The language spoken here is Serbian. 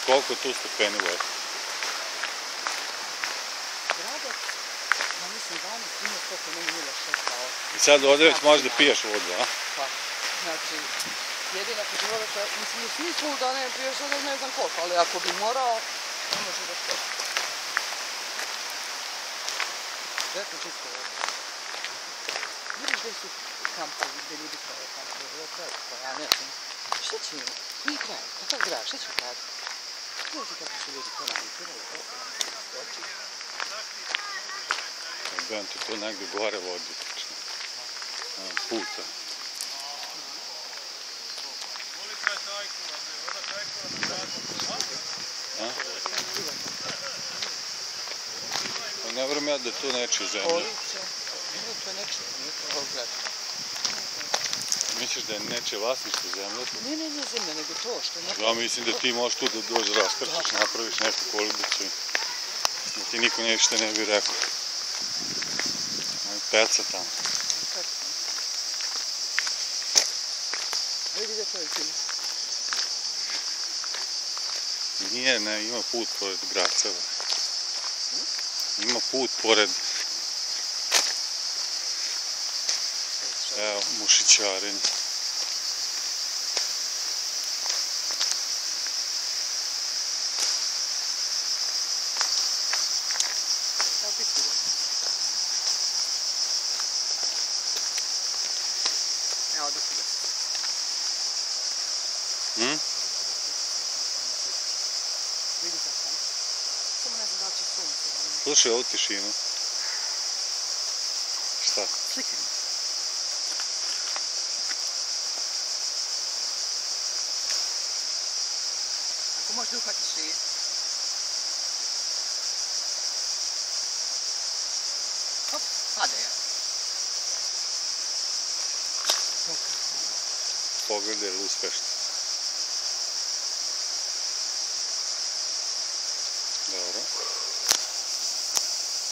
koliko tu stepeni vode? Gradac, ja mislim 12 nije koliko meni 0,6 pao. I sad ovdje već možeš da piješ vodu, a? Pa, znači, jedina kad je voda, mislim u smislu da ne piješ voda ne znam koliko, ali ako bi morao, ne može da što. Vjetno čisto voda. Vidiš gdje su kampovi, gdje ljudi prave kampovi, ovo kraj, pa ja ne znam. Šta će im? Koji kraj? Kakav grad? Šta će graditi? Gledajte kako su ljudi to navikirali, oči. Budem ti tu negdje gore vodi, puta. Pa ne vrem ja da je to nečija zemlja. Police, nije to nečija, nije to grad. Misliš da je nečije vlasništvo zemlja? Ne zemlja, nego to što je... Ja mislim da ti možeš tu da dođe raskrčiš, napraviš neku kolibicu i da ti niko ništa ne bi rekao. Peca tamo. Vidi gdje to je cilj. Nije, ne, ima put pored Graceva. Ima put pored... Evo, mušićarenje. Evo pitku da. Evo da se. Vidi kako sam. Samo ne znam da će sunce. Slušaj ovu tišinu. Šta? Slikaj mi. Ako možeš da uhvatiš šije. Hop, pada ja. Pogledaj, je li uspešno?